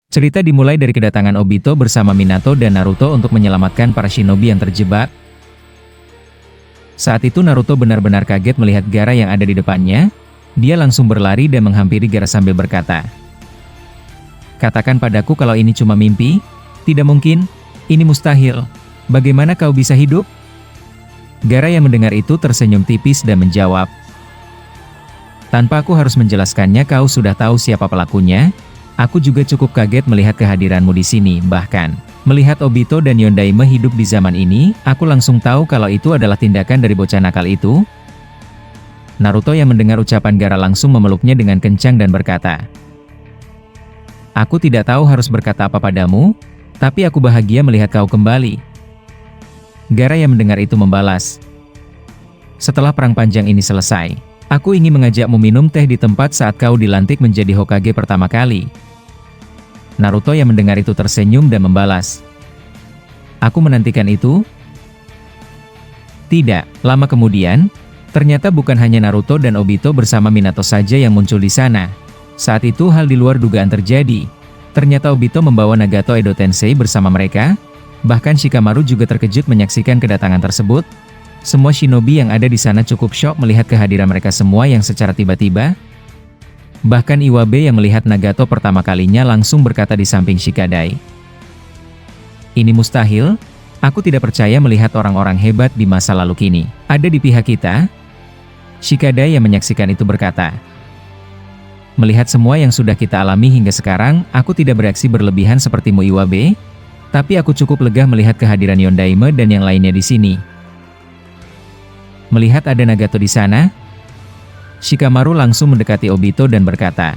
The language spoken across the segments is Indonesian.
Cerita dimulai dari kedatangan Obito bersama Minato dan Naruto untuk menyelamatkan para shinobi yang terjebak. Saat itu Naruto benar-benar kaget melihat Gaara yang ada di depannya. Dia langsung berlari dan menghampiri Gaara sambil berkata, "Katakan padaku kalau ini cuma mimpi." "Tidak mungkin, ini mustahil. Bagaimana kau bisa hidup?" Gaara yang mendengar itu tersenyum tipis dan menjawab, "Tanpa aku harus menjelaskannya, kau sudah tahu siapa pelakunya. Aku juga cukup kaget melihat kehadiranmu di sini. Bahkan, melihat Obito dan Yondaime hidup di zaman ini, aku langsung tahu kalau itu adalah tindakan dari bocah nakal itu." Naruto yang mendengar ucapan Gaara langsung memeluknya dengan kencang dan berkata, "Aku tidak tahu harus berkata apa padamu, tapi aku bahagia melihat kau kembali." Gaara yang mendengar itu membalas, "Setelah perang panjang ini selesai, aku ingin mengajakmu minum teh di tempat saat kau dilantik menjadi Hokage pertama kali." Naruto yang mendengar itu tersenyum dan membalas, "Aku menantikan itu." Tidak lama kemudian, ternyata bukan hanya Naruto dan Obito bersama Minato saja yang muncul di sana. Saat itu hal di luar dugaan terjadi. Ternyata Obito membawa Nagato Edo Tensei bersama mereka. Bahkan Shikamaru juga terkejut menyaksikan kedatangan tersebut. Semua shinobi yang ada di sana cukup syok melihat kehadiran mereka semua yang secara tiba-tiba. Bahkan Iwabe yang melihat Nagato pertama kalinya langsung berkata di samping Shikadai, "Ini mustahil. Aku tidak percaya melihat orang-orang hebat di masa lalu kini ada di pihak kita." Shikadai yang menyaksikan itu berkata, "Melihat semua yang sudah kita alami hingga sekarang, aku tidak bereaksi berlebihan sepertimu Iwabe. Tapi aku cukup lega melihat kehadiran Yondaime dan yang lainnya di sini." Melihat ada Nagato di sana, Shikamaru langsung mendekati Obito dan berkata,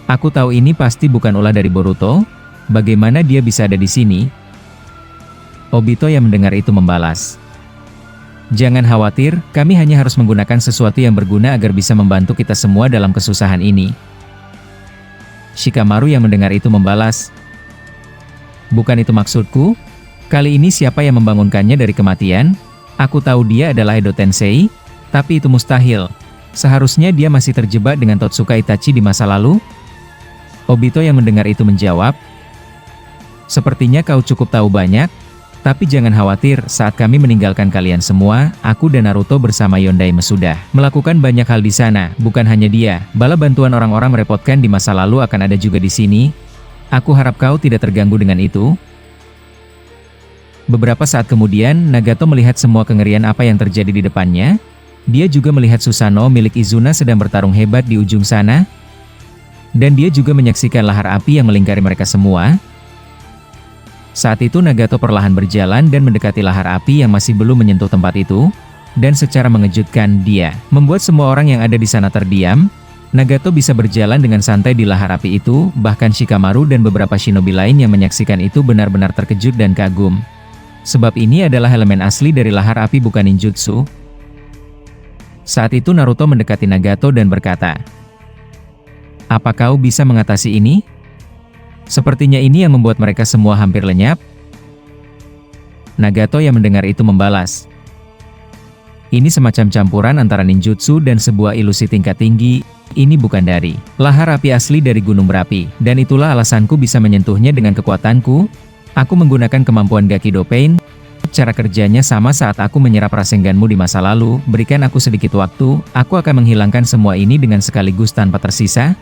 "Aku tahu ini pasti bukan ulah dari Boruto. Bagaimana dia bisa ada di sini?" Obito yang mendengar itu membalas, "Jangan khawatir, kami hanya harus menggunakan sesuatu yang berguna agar bisa membantu kita semua dalam kesusahan ini." Shikamaru yang mendengar itu membalas, "Bukan itu maksudku. Kali ini siapa yang membangunkannya dari kematian? Aku tahu dia adalah Edo Tensei. Tapi itu mustahil. Seharusnya dia masih terjebak dengan Totsuka Itachi di masa lalu." Obito yang mendengar itu menjawab, "Sepertinya kau cukup tahu banyak. Tapi jangan khawatir, saat kami meninggalkan kalian semua, aku dan Naruto bersama Yondaime sudah melakukan banyak hal di sana. Bukan hanya dia, bala bantuan orang-orang merepotkan di masa lalu akan ada juga di sini. Aku harap kau tidak terganggu dengan itu." Beberapa saat kemudian, Nagato melihat semua kengerian apa yang terjadi di depannya. Dia juga melihat Susanoo milik Izuna sedang bertarung hebat di ujung sana. Dan dia juga menyaksikan lahar api yang melingkari mereka semua. Saat itu Nagato perlahan berjalan dan mendekati lahar api yang masih belum menyentuh tempat itu. Dan secara mengejutkan dia membuat semua orang yang ada di sana terdiam. Nagato bisa berjalan dengan santai di lahar api itu, bahkan Shikamaru dan beberapa shinobi lain yang menyaksikan itu benar-benar terkejut dan kagum. Sebab ini adalah elemen asli dari lahar api bukan ninjutsu. Saat itu Naruto mendekati Nagato dan berkata, "Apa kau bisa mengatasi ini?" Sepertinya ini yang membuat mereka semua hampir lenyap. Nagato yang mendengar itu membalas, "Ini semacam campuran antara ninjutsu dan sebuah ilusi tingkat tinggi. Ini bukan dari lahar api asli dari gunung berapi, dan itulah alasanku bisa menyentuhnya dengan kekuatanku. Aku menggunakan kemampuan Gakido Pain. Cara kerjanya sama saat aku menyerap Rasenganmu di masa lalu. Berikan aku sedikit waktu, aku akan menghilangkan semua ini dengan sekaligus tanpa tersisa."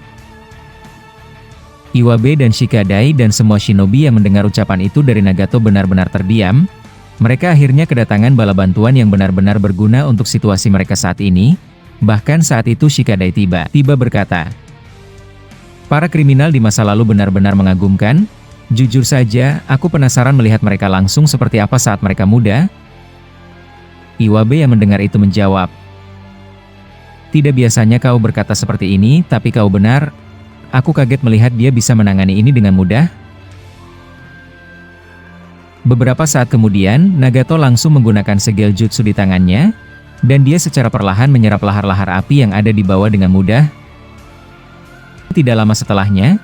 Iwabe dan Shikadai dan semua shinobi yang mendengar ucapan itu dari Nagato benar-benar terdiam. Mereka akhirnya kedatangan bala bantuan yang benar-benar berguna untuk situasi mereka saat ini. Bahkan saat itu Shikadai tiba-tiba berkata, "Para kriminal di masa lalu benar-benar mengagumkan. Jujur saja, aku penasaran melihat mereka langsung seperti apa saat mereka muda." Iwabe yang mendengar itu menjawab, "Tidak biasanya kau berkata seperti ini, tapi kau benar. Aku kaget melihat dia bisa menangani ini dengan mudah." Beberapa saat kemudian, Nagato langsung menggunakan segel jutsu di tangannya, dan dia secara perlahan menyerap lahar-lahar api yang ada di bawah dengan mudah. Tidak lama setelahnya,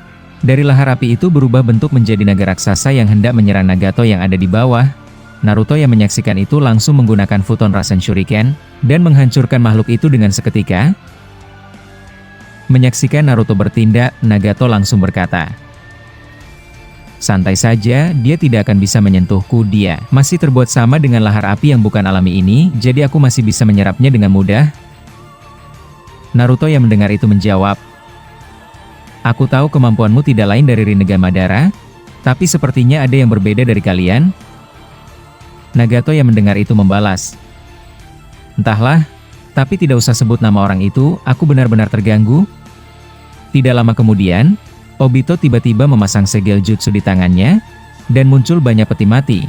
dari lahar api itu berubah bentuk menjadi naga raksasa yang hendak menyerang Nagato yang ada di bawah. Naruto yang menyaksikan itu langsung menggunakan Futon Rasen Shuriken, dan menghancurkan makhluk itu dengan seketika. Menyaksikan Naruto bertindak, Nagato langsung berkata, Santai saja, dia tidak akan bisa menyentuhku. Dia masih terbuat sama dengan lahar api yang bukan alami ini, jadi aku masih bisa menyerapnya dengan mudah. Naruto yang mendengar itu menjawab, aku tahu kemampuanmu tidak lain dari Rinnegan Madara, tapi sepertinya ada yang berbeda dari kalian. Nagato yang mendengar itu membalas, entahlah, tapi tidak usah sebut nama orang itu, aku benar-benar terganggu. Tidak lama kemudian, Obito tiba-tiba memasang segel jutsu di tangannya, dan muncul banyak peti mati.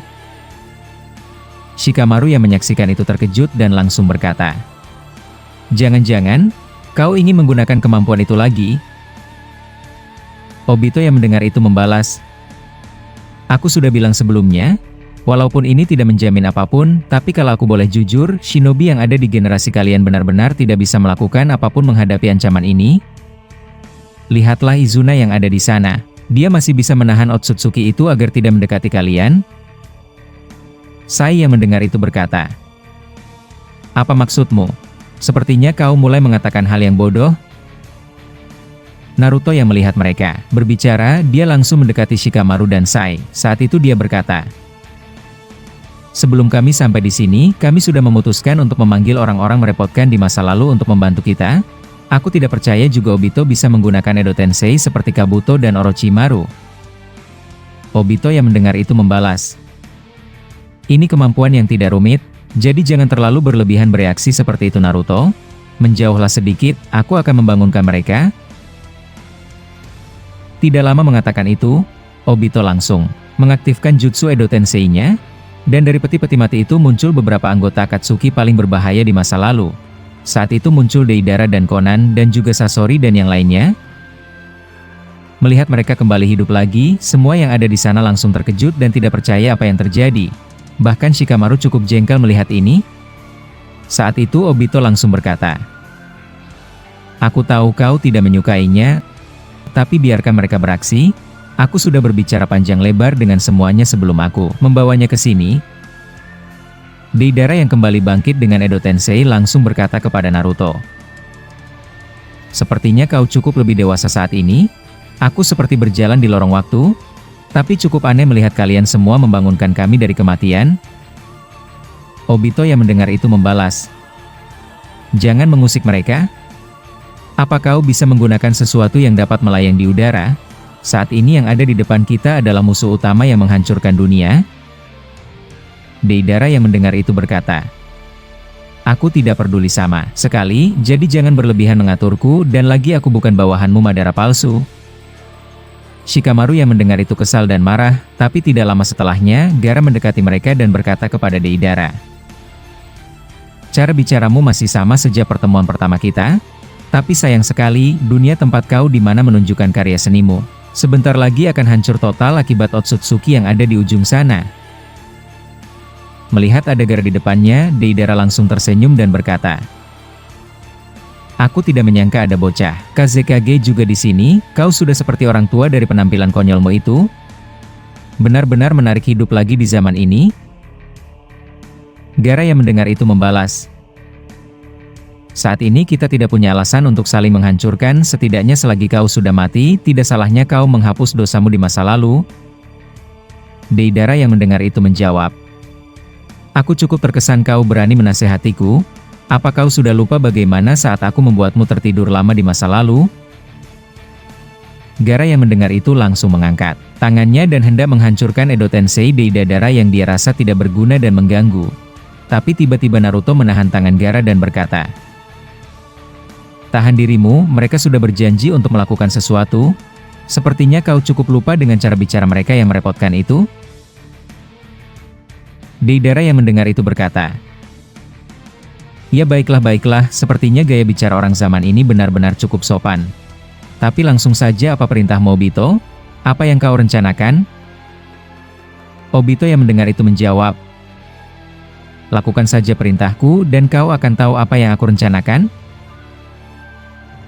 Shikamaru yang menyaksikan itu terkejut dan langsung berkata, jangan-jangan, kau ingin menggunakan kemampuan itu lagi? Obito yang mendengar itu membalas, aku sudah bilang sebelumnya, walaupun ini tidak menjamin apapun, tapi kalau aku boleh jujur, shinobi yang ada di generasi kalian benar-benar tidak bisa melakukan apapun menghadapi ancaman ini. Lihatlah Izuna yang ada di sana. Dia masih bisa menahan Otsutsuki itu agar tidak mendekati kalian. Sai yang mendengar itu berkata, apa maksudmu? Sepertinya kau mulai mengatakan hal yang bodoh. Naruto yang melihat mereka berbicara, dia langsung mendekati Shikamaru dan Sai. Saat itu dia berkata, sebelum kami sampai di sini, kami sudah memutuskan untuk memanggil orang-orang merepotkan di masa lalu untuk membantu kita. Aku tidak percaya juga Obito bisa menggunakan Edo Tensei seperti Kabuto dan Orochimaru. Obito yang mendengar itu membalas, ini kemampuan yang tidak rumit, jadi jangan terlalu berlebihan bereaksi seperti itu Naruto. Menjauhlah sedikit, aku akan membangunkan mereka. Tidak lama mengatakan itu, Obito langsung mengaktifkan jutsu Edo Tensei-nya, dan dari peti-peti mati itu muncul beberapa anggota Akatsuki paling berbahaya di masa lalu. Saat itu muncul Deidara dan Konan dan juga Sasori dan yang lainnya. Melihat mereka kembali hidup lagi, semua yang ada di sana langsung terkejut dan tidak percaya apa yang terjadi. Bahkan Shikamaru cukup jengkel melihat ini. Saat itu Obito langsung berkata, aku tahu kau tidak menyukainya, tapi biarkan mereka beraksi. Aku sudah berbicara panjang lebar dengan semuanya sebelum aku membawanya ke sini. Deidara yang kembali bangkit dengan Edo Tensei langsung berkata kepada Naruto, sepertinya kau cukup lebih dewasa saat ini. Aku seperti berjalan di lorong waktu, tapi cukup aneh melihat kalian semua membangunkan kami dari kematian. Obito yang mendengar itu membalas, jangan mengusik mereka. Apa kau bisa menggunakan sesuatu yang dapat melayang di udara? Saat ini yang ada di depan kita adalah musuh utama yang menghancurkan dunia. Deidara yang mendengar itu berkata, aku tidak peduli sama sekali, jadi jangan berlebihan mengaturku, dan lagi aku bukan bawahanmu Madara palsu. Shikamaru yang mendengar itu kesal dan marah, tapi tidak lama setelahnya, Gaara mendekati mereka dan berkata kepada Deidara, cara bicaramu masih sama sejak pertemuan pertama kita, tapi sayang sekali, dunia tempat kau di mana menunjukkan karya senimu sebentar lagi akan hancur total akibat Otsutsuki yang ada di ujung sana. Melihat ada Gaara di depannya, Deidara langsung tersenyum dan berkata, aku tidak menyangka ada bocah Kazekage juga di sini. Kau sudah seperti orang tua dari penampilan konyolmu itu. Benar-benar menarik hidup lagi di zaman ini. Gaara yang mendengar itu membalas, saat ini kita tidak punya alasan untuk saling menghancurkan, setidaknya selagi kau sudah mati, tidak salahnya kau menghapus dosamu di masa lalu. Deidara yang mendengar itu menjawab, aku cukup terkesan kau berani menasehatiku. Apa kau sudah lupa bagaimana saat aku membuatmu tertidur lama di masa lalu? Gaara yang mendengar itu langsung mengangkat tangannya dan hendak menghancurkan Edo Tensei Deidara yang dia rasa tidak berguna dan mengganggu. Tapi tiba-tiba Naruto menahan tangan Gaara dan berkata, tahan dirimu, mereka sudah berjanji untuk melakukan sesuatu. Sepertinya kau cukup lupa dengan cara bicara mereka yang merepotkan itu. Deidara yang mendengar itu berkata, ya baiklah, sepertinya gaya bicara orang zaman ini benar-benar cukup sopan. Tapi langsung saja, apa perintahmu Obito? Apa yang kau rencanakan? Obito yang mendengar itu menjawab, lakukan saja perintahku dan kau akan tahu apa yang aku rencanakan.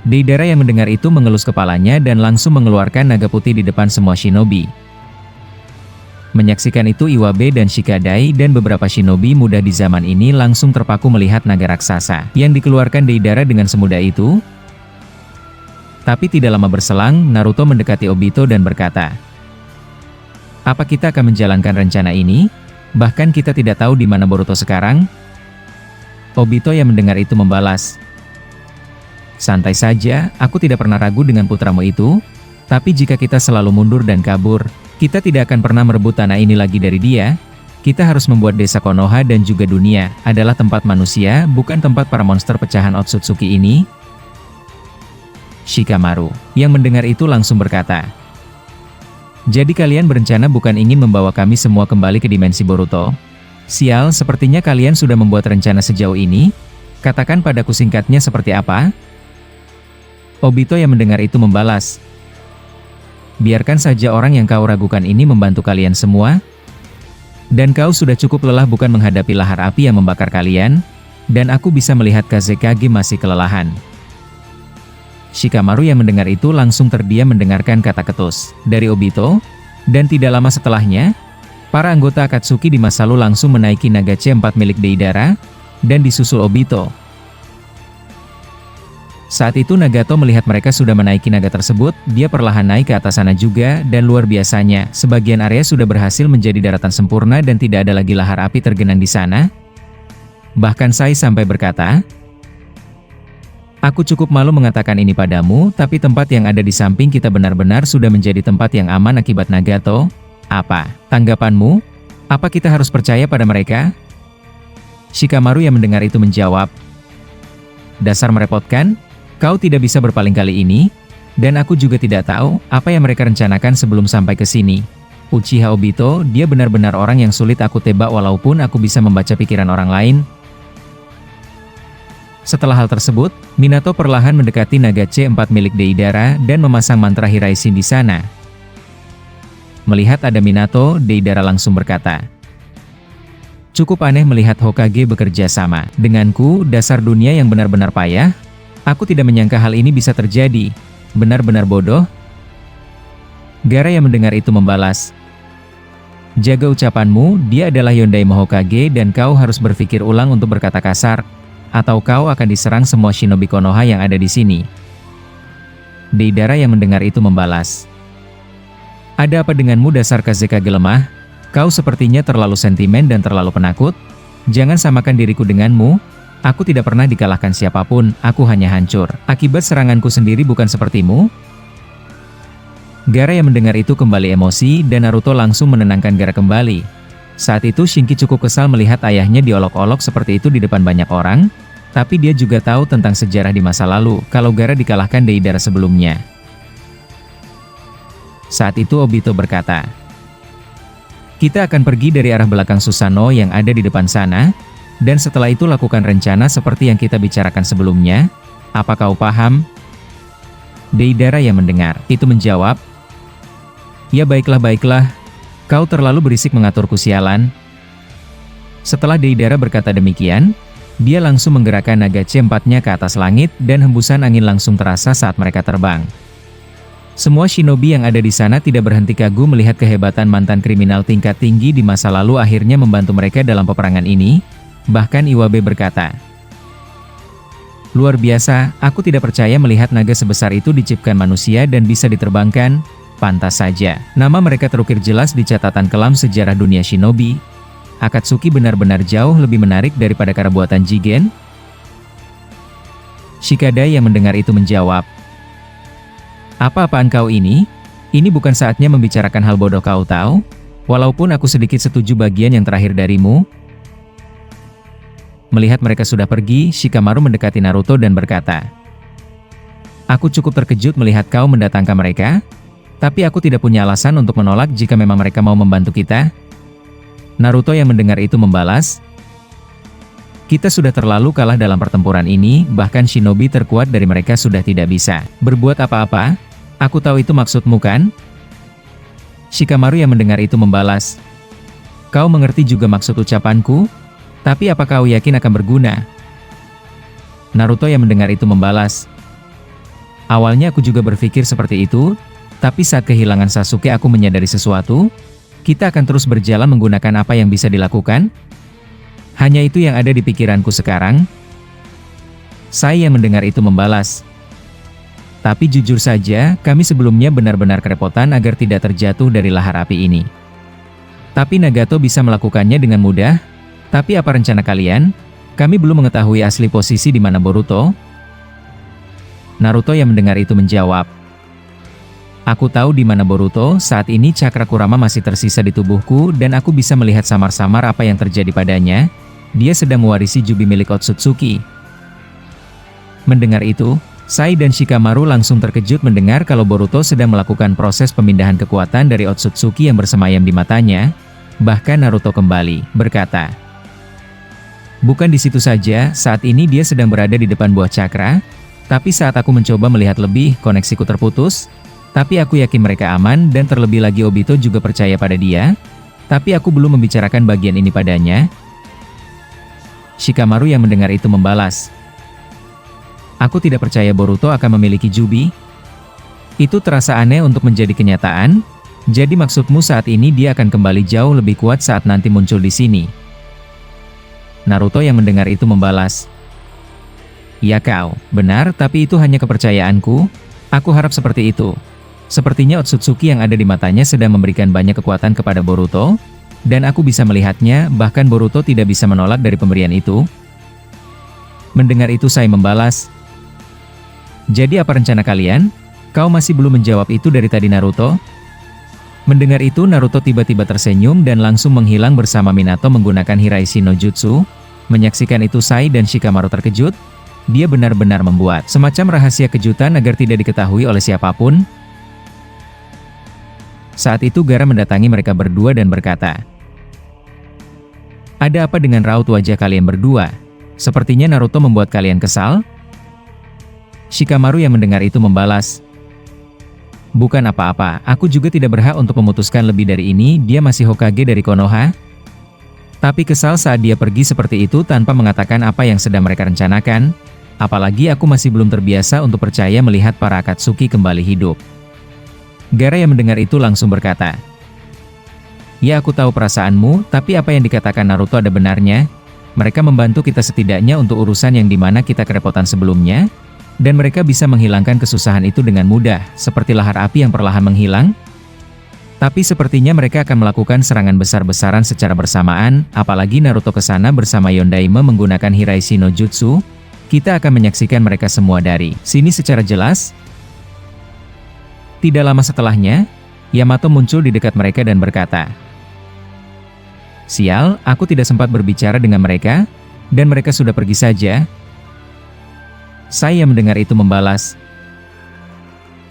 Deidara yang mendengar itu mengelus kepalanya dan langsung mengeluarkan naga putih di depan semua shinobi. Menyaksikan itu Iwabe dan Shikadai dan beberapa shinobi muda di zaman ini langsung terpaku melihat naga raksasa yang dikeluarkan Deidara dengan semudah itu. Tapi tidak lama berselang, Naruto mendekati Obito dan berkata, Apa kita akan menjalankan rencana ini? Bahkan kita tidak tahu di mana Boruto sekarang. Obito yang mendengar itu membalas. Santai saja, aku tidak pernah ragu dengan putramu itu. Tapi jika kita selalu mundur dan kabur, kita tidak akan pernah merebut tanah ini lagi dari dia. Kita harus membuat desa Konoha dan juga dunia adalah tempat manusia, bukan tempat para monster pecahan Otsutsuki ini. Shikamaru yang mendengar itu langsung berkata, jadi kalian berencana bukan ingin membawa kami semua kembali ke dimensi Boruto? Sial, sepertinya kalian sudah membuat rencana sejauh ini. Katakan padaku singkatnya seperti apa? Obito yang mendengar itu membalas, biarkan saja orang yang kau ragukan ini membantu kalian semua. Dan kau sudah cukup lelah bukan menghadapi lahar api yang membakar kalian, dan aku bisa melihat Kazekage masih kelelahan. Shikamaru yang mendengar itu langsung terdiam mendengarkan kata ketus dari Obito, dan tidak lama setelahnya, para anggota Akatsuki di masa lalu langsung menaiki naga C4 milik Deidara, dan disusul Obito. Saat itu Nagato melihat mereka sudah menaiki naga tersebut, dia perlahan naik ke atas sana juga, dan luar biasanya, sebagian area sudah berhasil menjadi daratan sempurna dan tidak ada lagi lahar api tergenang di sana. Bahkan Sai sampai berkata, aku cukup malu mengatakan ini padamu, tapi tempat yang ada di samping kita benar-benar sudah menjadi tempat yang aman akibat Nagato. Apa tanggapanmu? Apa kita harus percaya pada mereka? Shikamaru yang mendengar itu menjawab, dasar merepotkan. Kau tidak bisa berpaling kali ini, dan aku juga tidak tahu apa yang mereka rencanakan sebelum sampai ke sini. Uchiha Obito, dia benar-benar orang yang sulit aku tebak walaupun aku bisa membaca pikiran orang lain. Setelah hal tersebut, Minato perlahan mendekati naga C4 milik Deidara dan memasang mantra Hiraishin di sana. Melihat ada Minato, Deidara langsung berkata, cukup aneh melihat Hokage bekerja sama denganku, dasar dunia yang benar-benar payah. Aku tidak menyangka hal ini bisa terjadi. Benar-benar bodoh. Gaara yang mendengar itu membalas, jaga ucapanmu, dia adalah Yondaime Hokage dan kau harus berpikir ulang untuk berkata kasar, atau kau akan diserang semua shinobi Konoha yang ada di sini. Deidara yang mendengar itu membalas, ada apa denganmu dasar Kazekage lemah? Kau sepertinya terlalu sentimen dan terlalu penakut. Jangan samakan diriku denganmu. Aku tidak pernah dikalahkan siapapun, aku hanya hancur akibat seranganku sendiri, bukan sepertimu. Gaara yang mendengar itu kembali emosi dan Naruto langsung menenangkan Gaara kembali. Saat itu Shinki cukup kesal melihat ayahnya diolok-olok seperti itu di depan banyak orang, tapi dia juga tahu tentang sejarah di masa lalu kalau Gaara dikalahkan Deidara sebelumnya. Saat itu Obito berkata, kita akan pergi dari arah belakang Susanoo yang ada di depan sana. Dan setelah itu lakukan rencana seperti yang kita bicarakan sebelumnya. Apa kau paham? Deidara yang mendengar itu menjawab, ya baiklah, kau terlalu berisik mengaturku sialan. Setelah Deidara berkata demikian, dia langsung menggerakkan naga C4-nya ke atas langit dan hembusan angin langsung terasa saat mereka terbang. Semua shinobi yang ada di sana tidak berhenti kagum melihat kehebatan mantan kriminal tingkat tinggi di masa lalu akhirnya membantu mereka dalam peperangan ini. Bahkan Iwabe berkata, luar biasa, aku tidak percaya melihat naga sebesar itu diciptakan manusia dan bisa diterbangkan. Pantas saja, nama mereka terukir jelas di catatan kelam sejarah dunia shinobi. Akatsuki benar-benar jauh lebih menarik daripada kara buatan Jigen. Shikada yang mendengar itu menjawab, apa-apaan kau ini? Ini bukan saatnya membicarakan hal bodoh kau tahu? Walaupun aku sedikit setuju bagian yang terakhir darimu. Melihat mereka sudah pergi, Shikamaru mendekati Naruto dan berkata, aku cukup terkejut melihat kau mendatangkan mereka, tapi aku tidak punya alasan untuk menolak jika memang mereka mau membantu kita. Naruto yang mendengar itu membalas, kita sudah terlalu kalah dalam pertempuran ini, bahkan shinobi terkuat dari mereka sudah tidak bisa berbuat apa-apa. Aku tahu itu maksudmu kan? Shikamaru yang mendengar itu membalas, kau mengerti juga maksud ucapanku? Tapi apa kau yakin akan berguna? Naruto yang mendengar itu membalas, awalnya aku juga berpikir seperti itu, tapi saat kehilangan Sasuke aku menyadari sesuatu. Kita akan terus berjalan menggunakan apa yang bisa dilakukan. Hanya itu yang ada di pikiranku sekarang. Sai yang mendengar itu membalas, tapi jujur saja, kami sebelumnya benar-benar kerepotan agar tidak terjatuh dari lahar api ini. Tapi Nagato bisa melakukannya dengan mudah. Tapi apa rencana kalian? Kami belum mengetahui asli posisi di mana Boruto. Naruto yang mendengar itu menjawab. Aku tahu di mana Boruto, saat ini cakra Kurama masih tersisa di tubuhku dan aku bisa melihat samar-samar apa yang terjadi padanya. Dia sedang mewarisi Jubi milik Otsutsuki. Mendengar itu, Sai dan Shikamaru langsung terkejut mendengar kalau Boruto sedang melakukan proses pemindahan kekuatan dari Otsutsuki yang bersemayam di matanya. Bahkan Naruto kembali berkata, bukan di situ saja, saat ini dia sedang berada di depan buah cakra. Tapi saat aku mencoba melihat lebih, koneksiku terputus. Tapi aku yakin mereka aman dan terlebih lagi Obito juga percaya pada dia. Tapi aku belum membicarakan bagian ini padanya. Shikamaru yang mendengar itu membalas, aku tidak percaya Boruto akan memiliki Jubi. Itu terasa aneh untuk menjadi kenyataan. Jadi maksudmu saat ini dia akan kembali jauh lebih kuat saat nanti muncul di sini. Naruto yang mendengar itu membalas, ya kau, benar, tapi itu hanya kepercayaanku. Aku harap seperti itu. Sepertinya Otsutsuki yang ada di matanya sedang memberikan banyak kekuatan kepada Boruto. Dan aku bisa melihatnya, bahkan Boruto tidak bisa menolak dari pemberian itu. Mendengar itu Sai membalas, jadi apa rencana kalian? Kau masih belum menjawab itu dari tadi Naruto? Mendengar itu Naruto tiba-tiba tersenyum dan langsung menghilang bersama Minato menggunakan Hiraishi no Jutsu. Menyaksikan itu Sai dan Shikamaru terkejut. Dia benar-benar membuat semacam rahasia kejutan agar tidak diketahui oleh siapapun. Saat itu Gaara mendatangi mereka berdua dan berkata, ada apa dengan raut wajah kalian berdua? Sepertinya Naruto membuat kalian kesal? Shikamaru yang mendengar itu membalas, bukan apa-apa, aku juga tidak berhak untuk memutuskan lebih dari ini, dia masih Hokage dari Konoha. Tapi kesal saat dia pergi seperti itu tanpa mengatakan apa yang sedang mereka rencanakan. Apalagi aku masih belum terbiasa untuk percaya melihat para Akatsuki kembali hidup. Gaara yang mendengar itu langsung berkata, ya aku tahu perasaanmu, tapi apa yang dikatakan Naruto ada benarnya. Mereka membantu kita setidaknya untuk urusan yang dimana kita kerepotan sebelumnya. Dan mereka bisa menghilangkan kesusahan itu dengan mudah, seperti lahar api yang perlahan menghilang. Tapi sepertinya mereka akan melakukan serangan besar-besaran secara bersamaan, apalagi Naruto ke sana bersama Yondaime menggunakan Hiraishi no Jutsu. Kita akan menyaksikan mereka semua dari sini secara jelas. Tidak lama setelahnya, Yamato muncul di dekat mereka dan berkata, sial, aku tidak sempat berbicara dengan mereka, dan mereka sudah pergi saja. Saya mendengar itu membalas,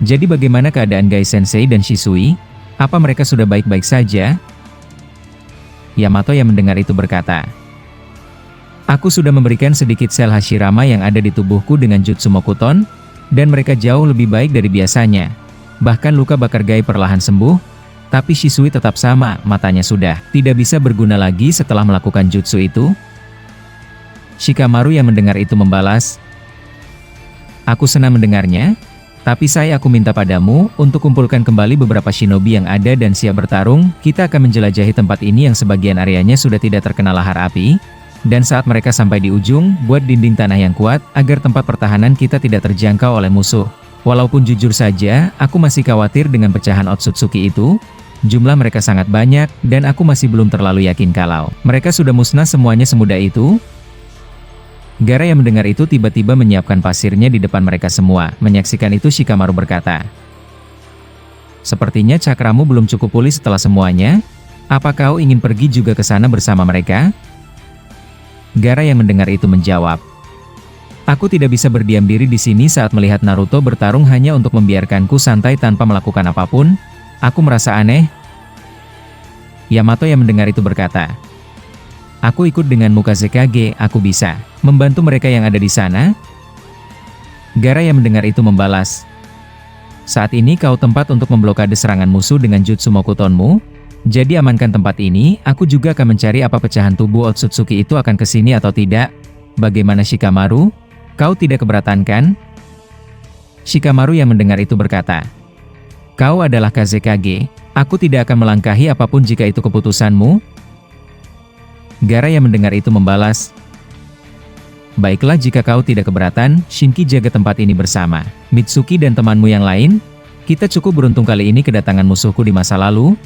jadi bagaimana keadaan Gai Sensei dan Shisui? Apa mereka sudah baik-baik saja? Yamato yang mendengar itu berkata, aku sudah memberikan sedikit sel Hashirama yang ada di tubuhku dengan Jutsu Mokuton, dan mereka jauh lebih baik dari biasanya. Bahkan luka bakar Gai perlahan sembuh, tapi Shisui tetap sama, matanya sudah tidak bisa berguna lagi setelah melakukan jutsu itu. Shikamaru yang mendengar itu membalas, aku senang mendengarnya, tapi aku minta padamu untuk kumpulkan kembali beberapa shinobi yang ada dan siap bertarung. Kita akan menjelajahi tempat ini yang sebagian areanya sudah tidak terkena lahar api. Dan saat mereka sampai di ujung, buat dinding tanah yang kuat agar tempat pertahanan kita tidak terjangkau oleh musuh. Walaupun jujur saja, aku masih khawatir dengan pecahan Otsutsuki itu. Jumlah mereka sangat banyak, dan aku masih belum terlalu yakin kalau mereka sudah musnah semuanya semudah itu. Gaara yang mendengar itu tiba-tiba menyiapkan pasirnya di depan mereka semua. Menyaksikan itu Shikamaru berkata, sepertinya cakramu belum cukup pulih setelah semuanya. Apa kau ingin pergi juga ke sana bersama mereka? Gaara yang mendengar itu menjawab, aku tidak bisa berdiam diri di sini saat melihat Naruto bertarung hanya untuk membiarkanku santai tanpa melakukan apapun. Aku merasa aneh. Yamato yang mendengar itu berkata, aku ikut denganmu Kazekage, aku bisa membantu mereka yang ada di sana. Gaara yang mendengar itu membalas, saat ini kau tempat untuk memblokade serangan musuh dengan Jutsu Mokutonmu. Jadi amankan tempat ini, aku juga akan mencari apa pecahan tubuh Otsutsuki itu akan kesini atau tidak. Bagaimana Shikamaru? Kau tidak keberatan kan? Shikamaru yang mendengar itu berkata, kau adalah Kazekage, aku tidak akan melangkahi apapun jika itu keputusanmu. Gaara yang mendengar itu membalas, baiklah jika kau tidak keberatan, Shinki jaga tempat ini bersama Mitsuki dan temanmu yang lain. Kita cukup beruntung kali ini kedatangan musuhku di masa lalu.